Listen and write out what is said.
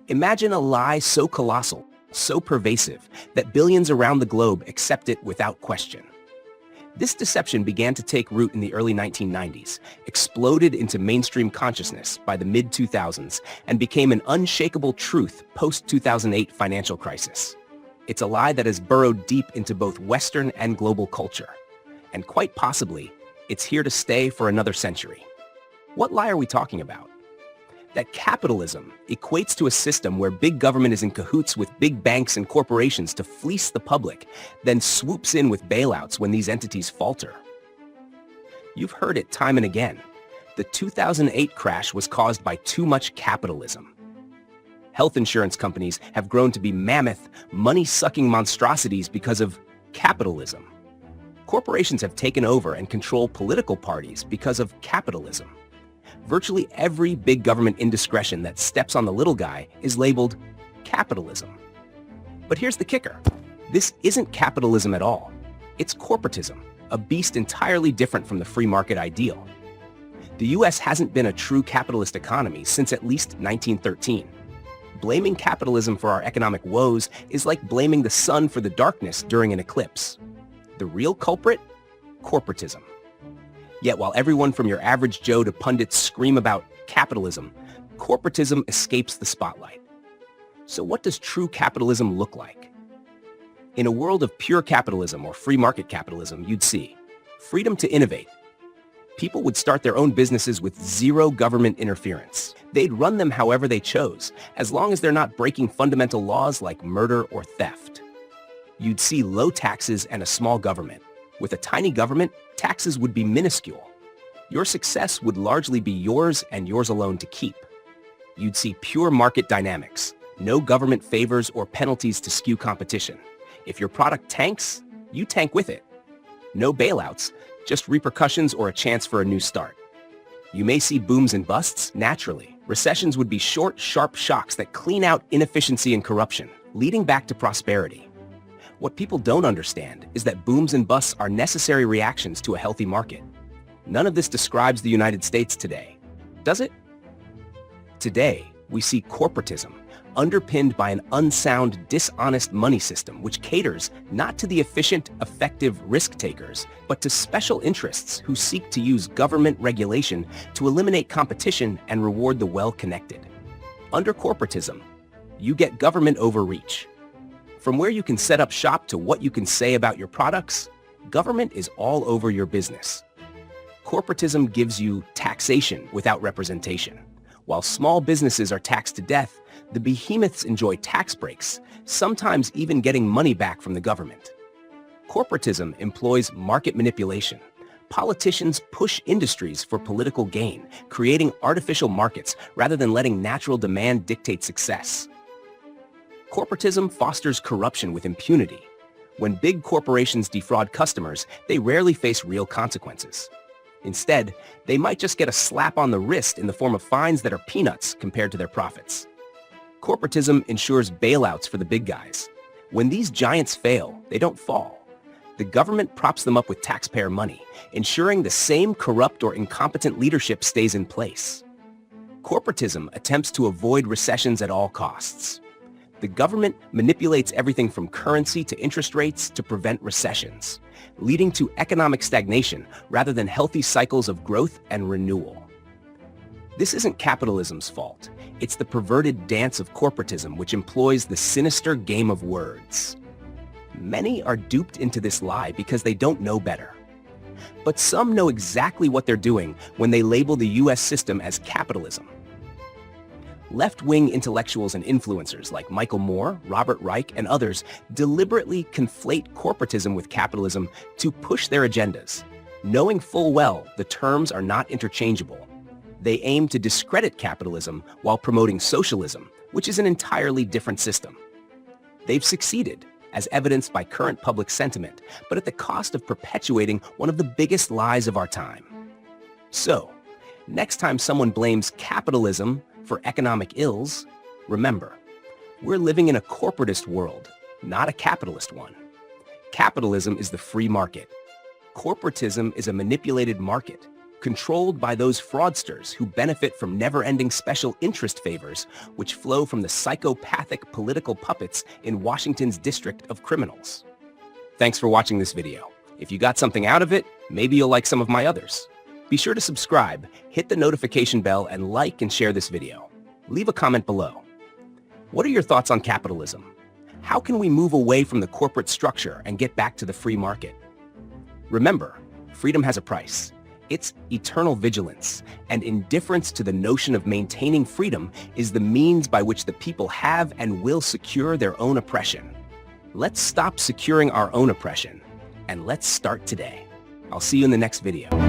Imagine a lie so colossal, so pervasive, that billions around the globe accept it without question. This deception began to take root in the early 1990s, exploded into mainstream consciousness by the mid-2000s, and became an unshakable truth post-2008 financial crisis. It's a lie that has burrowed deep into both Western and global culture. And quite possibly, it's here to stay for another century. What lie are we talking about? That capitalism equates to a system where big government is in cahoots with big banks and corporations to fleece the public, then swoops in with bailouts when these entities falter. You've heard it time and again. The 2008 crash was caused by too much capitalism. Health insurance companies have grown to be mammoth, money-sucking monstrosities because of capitalism. Corporations have taken over and control political parties because of capitalism. Virtually every big government indiscretion that steps on the little guy is labeled capitalism. But here's the kicker. This isn't capitalism at all. It's corporatism, a beast entirely different from the free market ideal. The US hasn't been a true capitalist economy since at least 1913. Blaming capitalism for our economic woes is like blaming the sun for the darkness during an eclipse. The real culprit? Corporatism. Yet while everyone from your average Joe to pundits scream about capitalism, corporatism escapes the spotlight. So what does true capitalism look like? In a world of pure capitalism or free market capitalism, you'd see freedom to innovate. People would start their own businesses with zero government interference. They'd run them however they chose, as long as they're not breaking fundamental laws like murder or theft. You'd see low taxes and a small government. With a tiny government, taxes would be minuscule. Your success would largely be yours and yours alone to keep. You'd see pure market dynamics, no government favors or penalties to skew competition. If your product tanks, you tank with it. No bailouts, just repercussions or a chance for a new start. You may see booms and busts naturally. Recessions would be short, sharp shocks that clean out inefficiency and corruption, leading back to prosperity. What people don't understand is that booms and busts are necessary reactions to a healthy market. None of this describes the United States today, does it? Today, we see corporatism, underpinned by an unsound, dishonest money system which caters not to the efficient, effective risk-takers, but to special interests who seek to use government regulation to eliminate competition and reward the well-connected. Under corporatism, you get government overreach. From where you can set up shop to what you can say about your products, government is all over your business. Corporatism gives you taxation without representation. While small businesses are taxed to death, the behemoths enjoy tax breaks, sometimes even getting money back from the government. Corporatism employs market manipulation. Politicians push industries for political gain, creating artificial markets rather than letting natural demand dictate success. Corporatism fosters corruption with impunity. When big corporations defraud customers, they rarely face real consequences. Instead, they might just get a slap on the wrist in the form of fines that are peanuts compared to their profits. Corporatism ensures bailouts for the big guys. When these giants fail, they don't fall. The government props them up with taxpayer money, ensuring the same corrupt or incompetent leadership stays in place. Corporatism attempts to avoid recessions at all costs. The government manipulates everything from currency to interest rates to prevent recessions, leading to economic stagnation rather than healthy cycles of growth and renewal. This isn't capitalism's fault. It's the perverted dance of corporatism which employs the sinister game of words. Many are duped into this lie because they don't know better. But some know exactly what they're doing when they label the US system as capitalism. Left-wing intellectuals and influencers like Michael Moore, Robert Reich, and others deliberately conflate corporatism with capitalism to push their agendas, knowing full well the terms are not interchangeable. They aim to discredit capitalism while promoting socialism, which is an entirely different system. They've succeeded, as evidenced by current public sentiment, but at the cost of perpetuating one of the biggest lies of our time. So, next time someone blames capitalism for economic ills, remember, we're living in a corporatist world, not a capitalist one. Capitalism is the free market. Corporatism is a manipulated market. controlled by those fraudsters who benefit from never-ending special interest favors which flow from the psychopathic political puppets in Washington's District of Criminals. Thanks for watching this video. If you got something out of it, maybe you'll like some of my others. Be sure to subscribe, hit the notification bell, and like and share this video. Leave a comment below. What are your thoughts on capitalism? How can we move away from the corporate structure and get back to the free market? Remember, freedom has a price. It's eternal vigilance, and indifference to the notion of maintaining freedom is the means by which the people have and will secure their own oppression. Let's stop securing our own oppression, and let's start today. I'll see you in the next video.